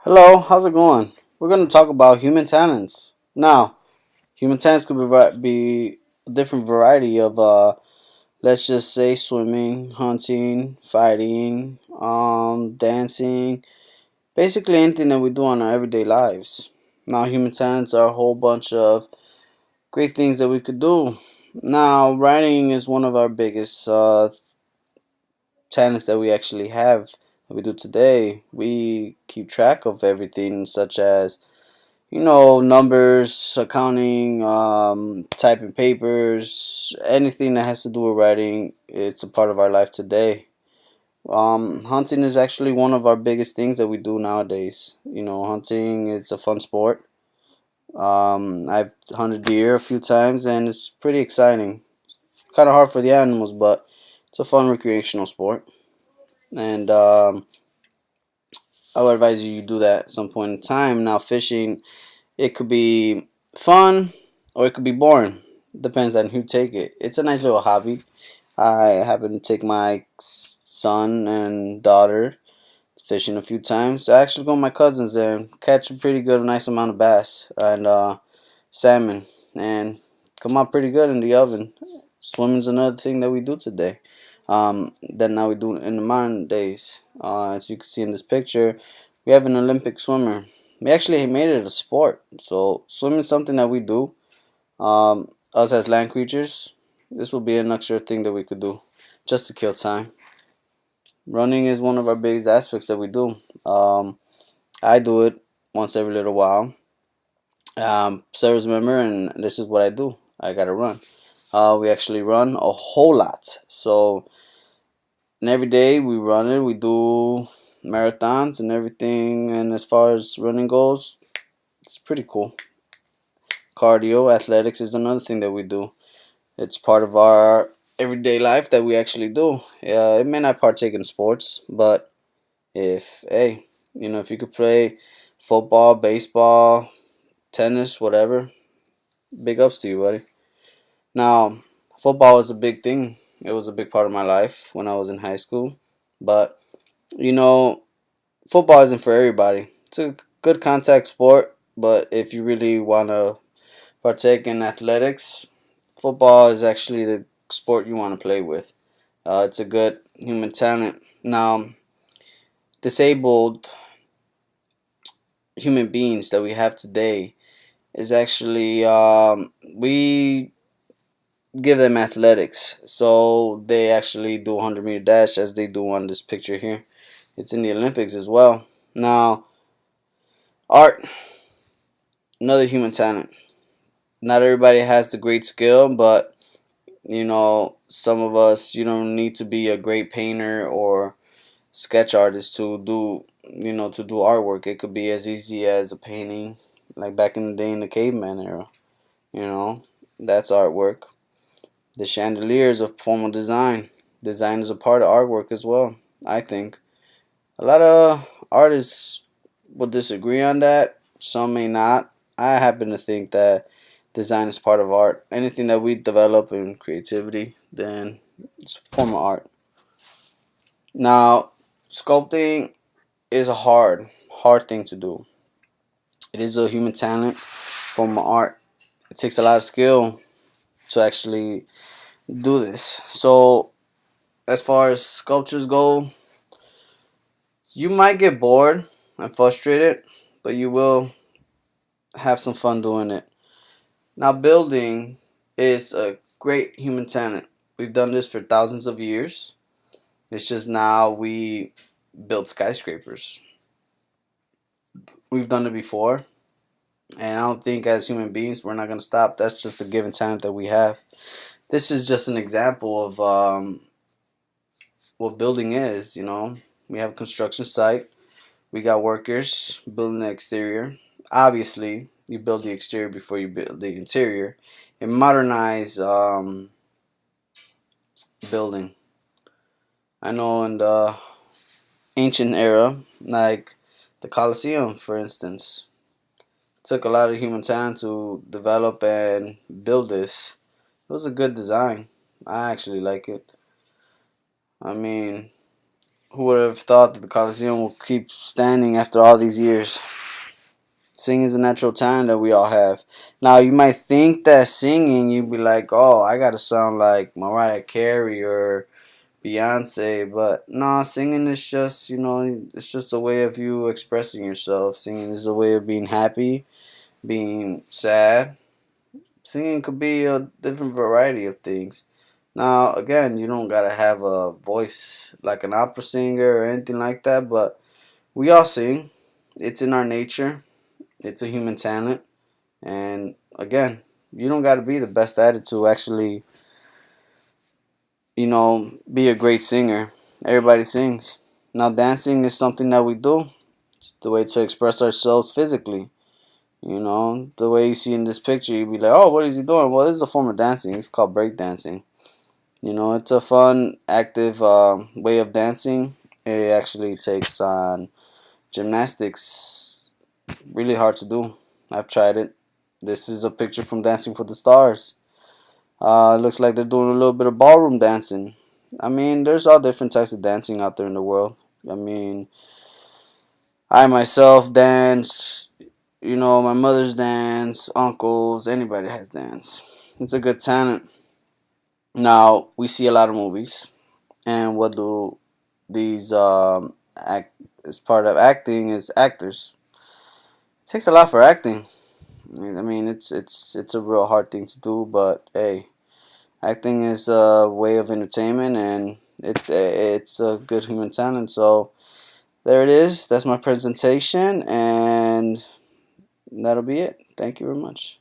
Hello, how's it going? We're going to talk about human talents. Now, human talents could be a different variety of, let's just say, swimming, hunting, fighting, dancing, basically anything that we do in our everyday lives. Now, human talents are a whole bunch of great things that we could do. Now, writing is one of our biggest talents that we actually have that we do today. We keep track of everything, such as numbers, accounting, typing papers, anything that has to do with writing. It's a part of our life today. Hunting is actually one of our biggest things that we do nowadays. Hunting is a fun sport. I've hunted deer a few times, and it's pretty exciting. Kind of hard for the animals, but it's a fun recreational sport. And I would advise you do that at some point in time. Now, fishing, it could be fun or it could be boring. Depends on who take it. It's a nice little hobby. I happen to take my son and daughter fishing a few times. I actually go with my cousins and catch a pretty good, nice amount of bass and salmon, and come out pretty good in the oven. Swimming's another thing that we do today. That now we do in the modern days. As you can see in this picture, we have an Olympic swimmer. We actually made it a sport. So swimming is something that we do. Us as land creatures, this will be an extra thing that we could do just to kill time. Running is one of our biggest aspects that we do. I do it once every little while. Service member, and this is what I do. I gotta run. We actually run a whole lot. So, and every day we run it. We do marathons and everything. And as far as running goes, it's pretty cool. Cardio, athletics is another thing that we do. It's part of our everyday life that we actually do. It may not partake in sports, but if you could play football, baseball, tennis, whatever, big ups to you, buddy. Now, football is a big thing. It was a big part of my life when I was in high school. But, you know, football isn't for everybody. It's a good contact sport, but if you really want to partake in athletics, football is actually the sport you want to play with. It's a good human talent. Now, disabled human beings that we have today is actually we give them athletics, so they actually do 100-meter dash as they do on this picture here. It's in the Olympics as well. Now, art, another human talent. Not everybody has the great skill, but some of us, you don't need to be a great painter or sketch artist to do artwork. It could be as easy as a painting, like back in the day in the caveman era. You know, that's artwork. The chandeliers of formal design. Design is a part of artwork as well, I think. A lot of artists will disagree on that. Some may not. I happen to think that design is part of art. Anything that we develop in creativity, then it's a form of art. Now, sculpting is a hard thing to do. It is a human talent, form of art. It takes a lot of skill to actually do this. So, as far as sculptures go, you might get bored and frustrated, but you will have some fun doing it. Now, building is a great human talent. We've done this for thousands of years. It's just now we build skyscrapers. We've done it before, and I don't think as human beings we're not going to stop. That's just a given talent that we have. This is just an example of what building is. We have a construction site. We got workers building the exterior. Obviously, you build the exterior before you build the interior. A modernized building. I know in the ancient era, like the Colosseum, for instance, it took a lot of human talent to develop and build this. It was a good design. I actually like it. I mean, Who would have thought that the Coliseum will keep standing after all these years? Singing is a natural talent that we all have. Now, you might think that singing, you'd be like, oh, I gotta sound like Mariah Carey or Beyonce, but nah, singing is just, it's just a way of you expressing yourself. Singing is a way of being happy, being sad. Singing could be a different variety of things. Now, again, you don't gotta have a voice like an opera singer or anything like that, but we all sing. It's in our nature. It's a human talent. And again, you don't gotta be the best at it to actually, be a great singer. Everybody sings. Now, dancing is something that we do. It's the way to express ourselves physically. The way you see in this picture, you'd be like, oh, what is he doing? Well, this is a form of dancing. It's called break dancing. It's a fun, active way of dancing. It actually takes on gymnastics. Really hard to do. I've tried it. This is a picture from Dancing for the Stars. Looks like they're doing a little bit of ballroom dancing. I mean, there's all different types of dancing out there in the world. I mean, I myself dance. My mother's dance, uncles, anybody has dance. It's a good talent. Now, we see a lot of movies. And what do these act as part of acting is actors. It takes a lot for acting. I mean, it's a real hard thing to do, but hey, acting is a way of entertainment, and it's a good human talent. So there it is. That's my presentation, and that'll be it. Thank you very much.